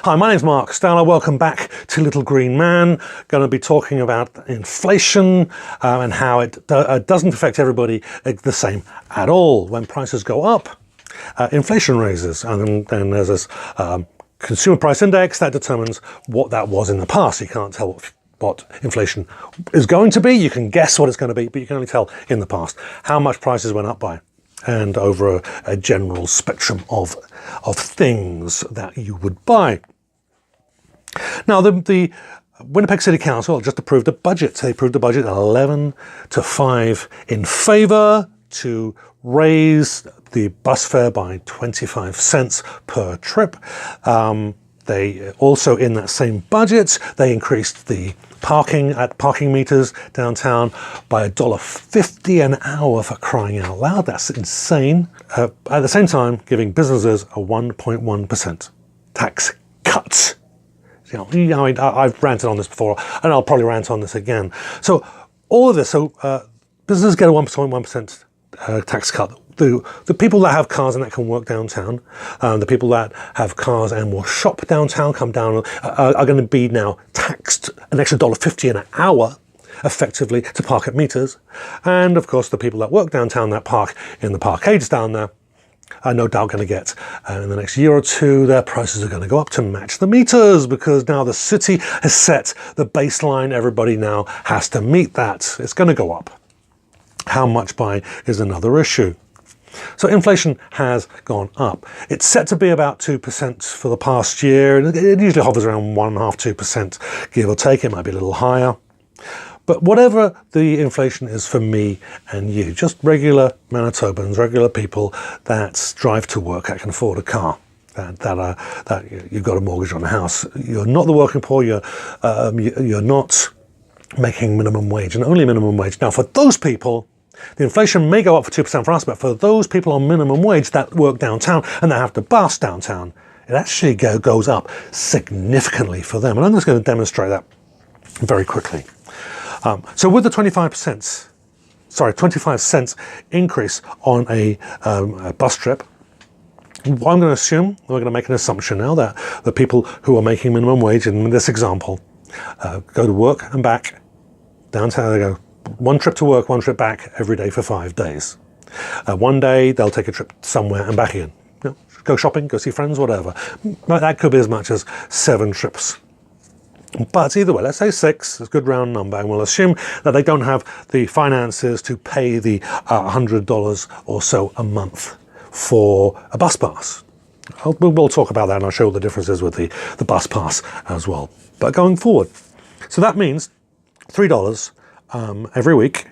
Hi, my name's Mark Stowler. Welcome back to Little Green Man. Going to be talking about inflation and how it doesn't affect everybody the same at all. When prices go up, inflation raises, and then there's this consumer price index that determines what that was in the past. You can't tell what inflation is going to be. You can guess what it's going to be, but you can only tell in the past how much prices went up by, and over a general spectrum of things that you would buy. Now, the Winnipeg City Council just approved a budget. They approved a budget 11-5 in favour to raise the bus fare by 25 cents per trip. They also, in that same budget, they increased the parking meters downtown by $1.50 an hour, for crying out loud. That's insane. At the same time, giving businesses a 1.1% tax cut. I've ranted on this before, and I'll probably rant on this again. So all of this, businesses get a 1.1% tax cut. The people that have cars and that can work downtown, the people that have cars and will shop downtown, come down, are going to be now taxed an extra $1.50 an hour, effectively, to park at meters. And of course, the people that work downtown, that park in the parkades down there, are no doubt going to get, in the next year or two, their prices are going to go up to match the meters, because now the city has set the baseline. Everybody now has to meet that. It's going to go up. How much by is another issue. So inflation has gone up. It's set to be about 2% for the past year, and it usually hovers around 1.5–2%, give or take. It might be a little higher. But whatever the inflation is for me and you, just regular Manitobans, regular people that drive to work, that can afford a car, that you've got a mortgage on a house. You're not the working poor. You're not making minimum wage, and only minimum wage. Now, for those people, the inflation may go up for 2% for us, but for those people on minimum wage that work downtown and that have to bus downtown, it actually goes up significantly for them. And I'm just going to demonstrate that very quickly. So with the 25 cents increase on a bus trip, I'm going to assume, we're going to make an assumption now, that the people who are making minimum wage in this example go to work and back downtown. They go one trip to work, one trip back every day for 5 days. One day they'll take a trip somewhere and back again. Go shopping, go see friends, whatever. That could be as much as 7 trips. But either way, let's say 6, it's a good round number, and we'll assume that they don't have the finances to pay the $100 or so a month for a bus pass. We'll talk about that, and I'll show you the differences with the bus pass as well. But going forward, so that means $3 every week,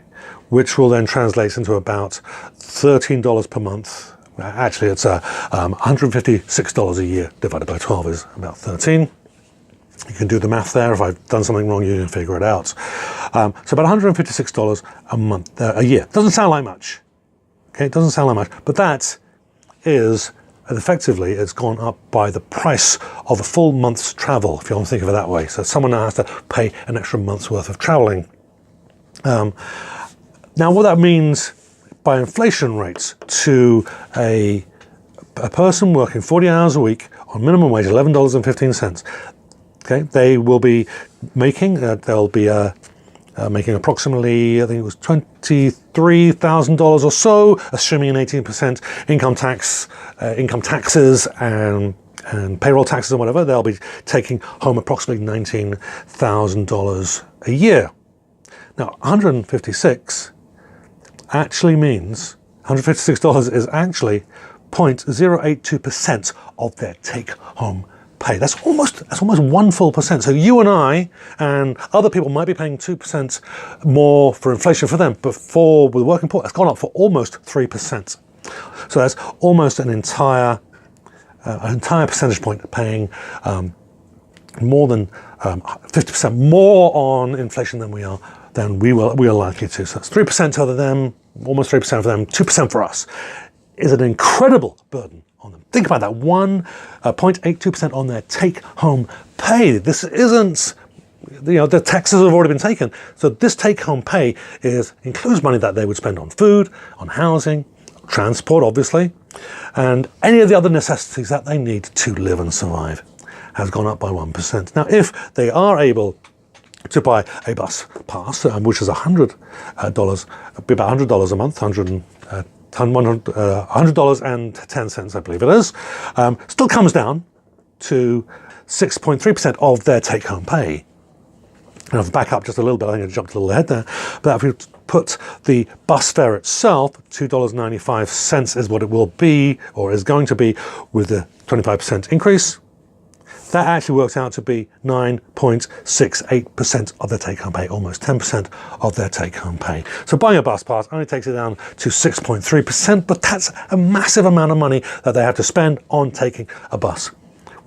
which will then translate into about $13 per month. Actually, it's $156 a year divided by 12 is about 13. You can do the math there. If I've done something wrong, you can figure it out. So about $156 a month, a year. Doesn't sound like much. Okay, it doesn't sound like much, but that is effectively, it's gone up by the price of a full month's travel, if you want to think of it that way. So someone now has to pay an extra month's worth of traveling. Now, what that means by inflation rates to a person working 40 hours a week on minimum wage, $11.15. Okay, they will be making, making approximately, I think it was $23,000 or so, assuming an 18% income taxes and payroll taxes and whatever. They'll be taking home approximately $19,000 a year. Now, $156 actually means, $156 is actually 0.082% of their take-home pay. That's almost 1 full percent. So you and I and other people might be paying 2% more for inflation for them, but for the working poor, it's gone up for almost 3%. So that's almost an entire percentage point paying more than 50% more on inflation than we are likely to. So that's 3% to them, almost 3% for them, 2% for us. Is an incredible burden on them. Think about that, 1.82% on their take-home pay. This isn't, the taxes have already been taken. So this take-home pay includes money that they would spend on food, on housing, transport, obviously, and any of the other necessities that they need to live and survive. has gone up by 1%. Now, if they are able to buy a bus pass, which is $100, be about $100 a month, $100.10, I believe it is, still comes down to 6.3% of their take-home pay. And if I back up just a little bit, I think I jumped a little ahead there, but if we put the bus fare itself, $2.95 is what it will be, or is going to be, with the 25% increase. That actually works out to be 9.68% of their take-home pay, almost 10% of their take-home pay. So buying a bus pass only takes it down to 6.3%, but that's a massive amount of money that they have to spend on taking a bus.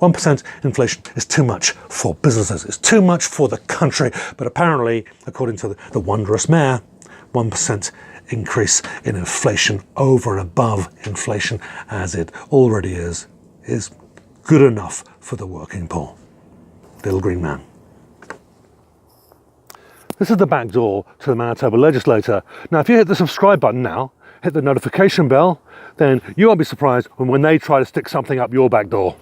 1% inflation is too much for businesses, it's too much for the country, but apparently, according to the wondrous mayor, 1% increase in inflation over and above inflation as it already is good enough for the working poor. Little Green Man. This is the back door to the Manitoba legislature. Now, if you hit the subscribe button now, hit the notification bell, then you won't be surprised when they try to stick something up your back door.